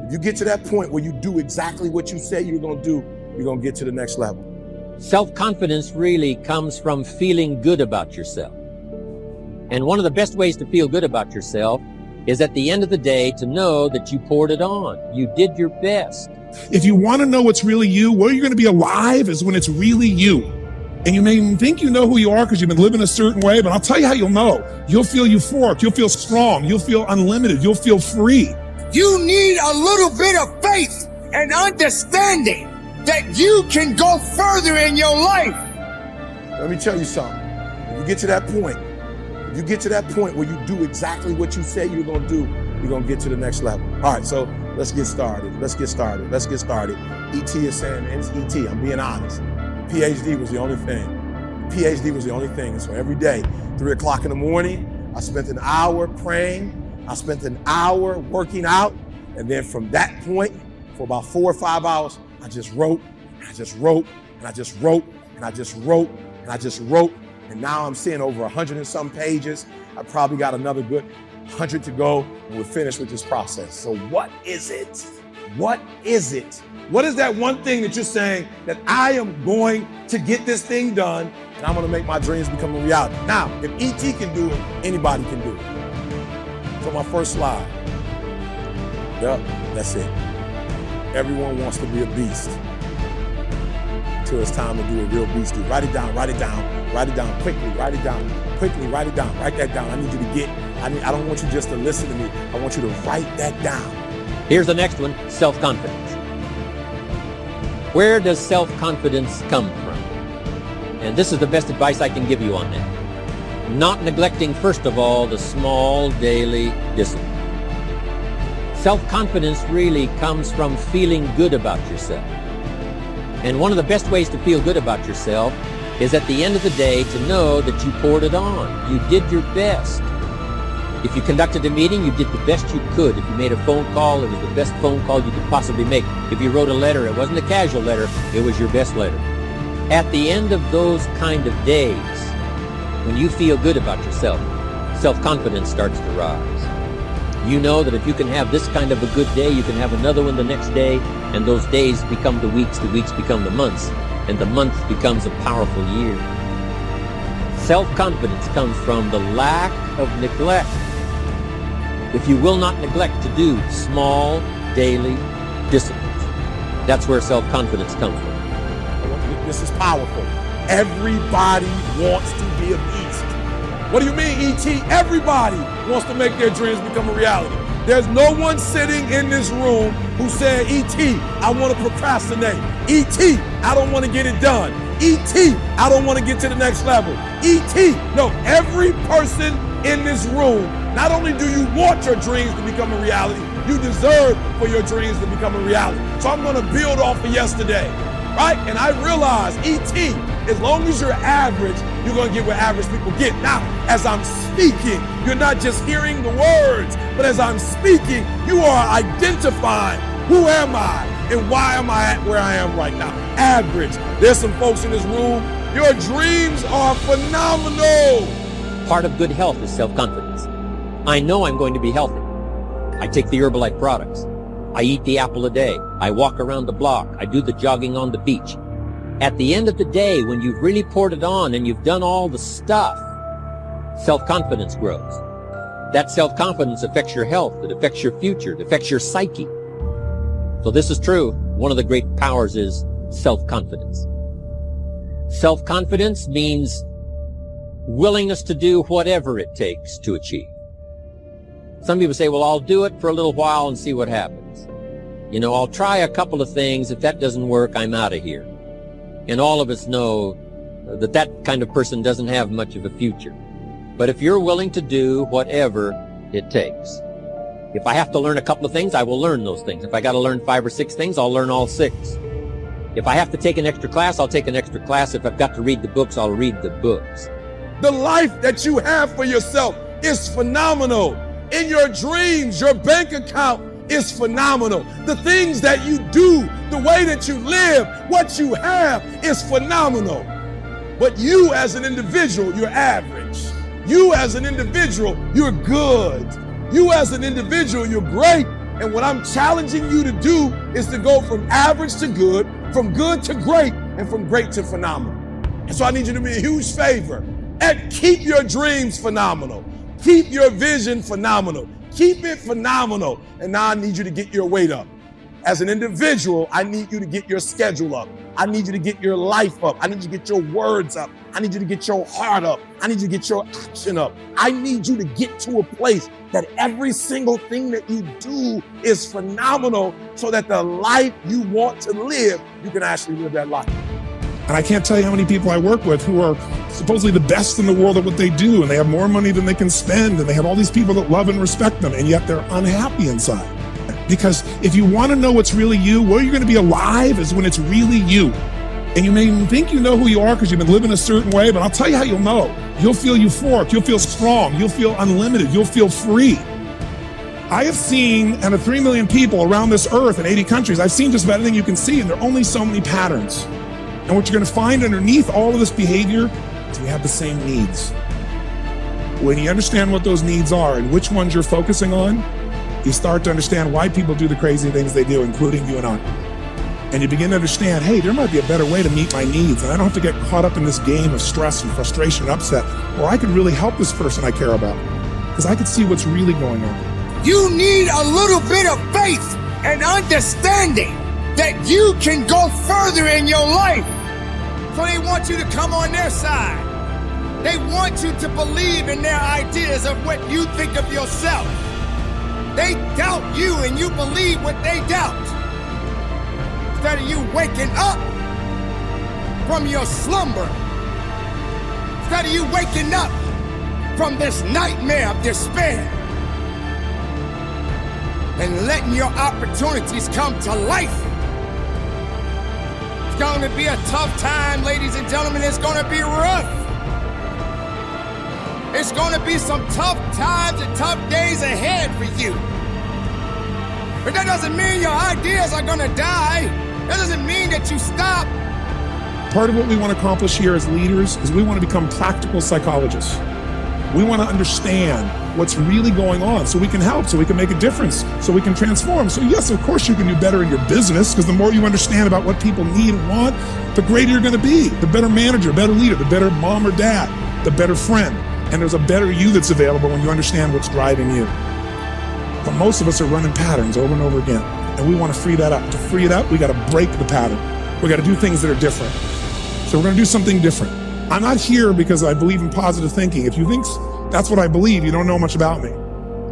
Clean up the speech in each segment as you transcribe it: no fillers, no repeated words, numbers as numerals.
If you get to that point where you do exactly what you say you're going to do, you're going to get to the next level. Self-confidence really comes from feeling good about yourself. And one of the best ways to feel good about yourself is at the end of the day to know that you poured it on. You did your best. If you want to know what's really you, where you're going to be alive is when it's really you. And you may think you know who you are because you've been living a certain way, but I'll tell you how you'll know. You'll feel euphoric. You'll feel strong. You'll feel unlimited. You'll feel free. You need a little bit of faith and understanding that you can go further in your life. Let me tell you something. If you get to that point where you do exactly what you say you're going to do, you're going to get to the next level. All right, so let's get started. E.T. is saying, and it's E.T., I'm being honest. PhD was the only thing. And so every day, 3 o'clock in the morning, I spent an hour praying. I spent an hour working out. And then from that point, for about 4 or 5 hours, I just wrote, and I just wrote, and I just wrote, and I just wrote, and I just wrote. And now I'm seeing over 100 and some pages. I probably got another good 100 to go, and we're finished with this process. So what is it? What is it? What is that one thing that you're saying that I am going to get this thing done and I'm going to make my dreams become a reality? Now, if E.T. can do it, anybody can do it. So my first slide. Yep, that's it. Everyone wants to be a beast until it's time to do a real beast. Write it down, quickly, write it down, write that down. I need you to get, I don't want you just to listen to me. I want you to write that down. Here's the next one, self-confidence. Where does self-confidence come from? And this is the best advice I can give you on that. Not neglecting, first of all, the small daily discipline. Self-confidence really comes from feeling good about yourself. And one of the best ways to feel good about yourself is at the end of the day to know that you poured it on. You did your best. If you conducted a meeting, you did the best you could. If you made a phone call, it was the best phone call you could possibly make. If you wrote a letter, it wasn't a casual letter, it was your best letter. At the end of those kind of days, when you feel good about yourself, self-confidence starts to rise. You know that if you can have this kind of a good day, you can have another one the next day, and those days become the weeks become the months, and the month becomes a powerful year. Self-confidence comes from the lack of neglect. If you will not neglect to do small, daily disciplines, that's where self-confidence comes from. This is powerful. Everybody wants to be a beast. What do you mean, E.T.? Everybody wants to make their dreams become a reality. There's no one sitting in this room who said, E.T., I want to procrastinate. E.T., I don't want to get it done. E.T., I don't want to get to the next level. E.T., no, every person in this room, not only do you want your dreams to become a reality, you deserve for your dreams to become a reality. So I'm going to build off of yesterday, right? And I realize, E.T., as long as you're average, you're going to get what average people get. Now, as I'm speaking, you're not just hearing the words, but as I'm speaking, you are identifying who am I and why am I at where I am right now. Average. There's some folks in this room, your dreams are phenomenal. Part of good health is self-confidence. I know I'm going to be healthy. I take the Herbalife products. I eat the apple a day. I walk around the block. I do the jogging on the beach. At the end of the day, when you've really poured it on and you've done all the stuff, self-confidence grows. That self-confidence affects your health. It affects your future. It affects your psyche. So this is true. One of the great powers is self-confidence. Self-confidence means willingness to do whatever it takes to achieve. Some people say, well, I'll do it for a little while and see what happens. You know, I'll try a couple of things. If that doesn't work, I'm out of here. And all of us know that that kind of person doesn't have much of a future. But if you're willing to do whatever it takes, if I have to learn a couple of things, I will learn those things. If I got to learn 5 or 6 things, I'll learn all 6. If I have to take an extra class, I'll take an extra class. If I've got to read the books, I'll read the books. The life that you have for yourself is phenomenal. In your dreams, your bank account is phenomenal. The things that you do, the way that you live, what you have is phenomenal. But you as an individual, you're average. You as an individual, you're good. You as an individual, you're great. And what I'm challenging you to do is to go from average to good, from good to great, and from great to phenomenal. And so I need you to be a huge favor and keep your dreams phenomenal. Keep your vision phenomenal. Keep it phenomenal. And now I need you to get your weight up. As an individual, I need you to get your schedule up. I need you to get your life up. I need you to get your words up. I need you to get your heart up. I need you to get your action up. I need you to get to a place that every single thing that you do is phenomenal so that the life you want to live, you can actually live that life. And I can't tell you how many people I work with who are supposedly the best in the world at what they do, and they have more money than they can spend, and they have all these people that love and respect them, and yet they're unhappy inside. Because if you want to know what's really you, where you're going to be alive is when it's really you. And you may think you know who you are because you've been living a certain way, but I'll tell you how you'll know. You'll feel euphoric, you'll feel strong, you'll feel unlimited, you'll feel free. I have seen, out of 3 million people around this earth in 80 countries, I've seen just about anything you can see, and there are only so many patterns. And what you're going to find underneath all of this behavior is we have the same needs. When you understand what those needs are and which ones you're focusing on, you start to understand why people do the crazy things they do, including you and I. And you begin to understand, hey, there might be a better way to meet my needs, and I don't have to get caught up in this game of stress and frustration and upset, or I could really help this person I care about, because I could see what's really going on. You need a little bit of faith and understanding that you can go further in your life. So they want you to come on their side. They want you to believe in their ideas of what you think of yourself. They doubt you and you believe what they doubt. Instead of you waking up from your slumber, instead of you waking up from this nightmare of despair and letting your opportunities come to life. It's going to be a tough time, ladies and gentlemen. It's going to be rough. It's going to be some tough times and tough days ahead for you. But that doesn't mean your ideas are going to die. That doesn't mean that you stop. Part of what we want to accomplish here as leaders is we want to become practical psychologists. We want to understand what's really going on so we can help, so we can make a difference, so we can transform. So yes, of course you can do better in your business, because the more you understand about what people need and want, the greater you're going to be, the better manager, better leader, the better mom or dad, the better friend. And there's a better you that's available when you understand what's driving you. But most of us are running patterns over and over again, and we want to free that up. To free it up, we got to break the pattern. We got to do things that are different. So we're going to do something different. I'm not here because I believe in positive thinking. If you think that's what I believe, you don't know much about me.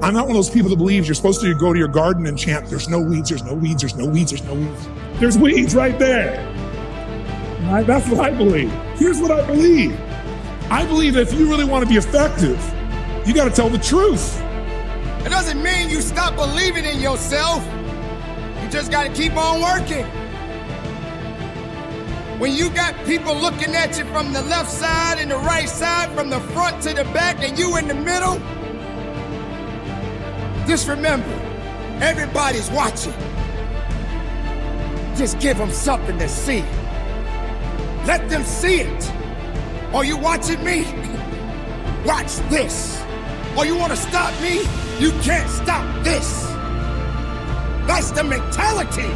I'm not one of those people that believes you're supposed to go to your garden and chant, there's no weeds, there's no weeds, there's no weeds, there's no weeds. There's weeds right there. That's what I believe. Here's what I believe. I believe that if you really want to be effective, you got to tell the truth. It doesn't mean you stop believing in yourself. You just got to keep on working. When you got people looking at you from the left side and the right side, from the front to the back, and you in the middle, just remember, everybody's watching. Just give them something to see. Let them see it. Are you watching me? Watch this. Oh, you want to stop me? You can't stop this. That's the mentality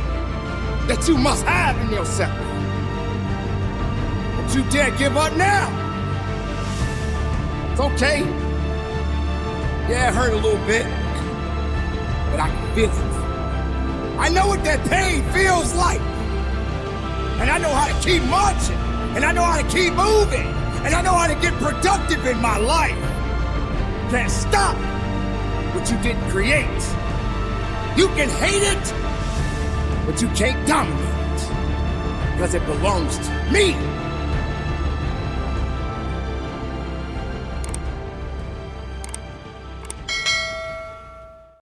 that you must have in yourself. Don't you dare give up now. It's okay. Yeah, it hurt a little bit, but I can feel it. I know what that pain feels like. And I know how to keep marching. And I know how to keep moving. And I know how to get productive in my life. Can't stop what you didn't create. You can hate it, but you can't dominate it, because it belongs to me.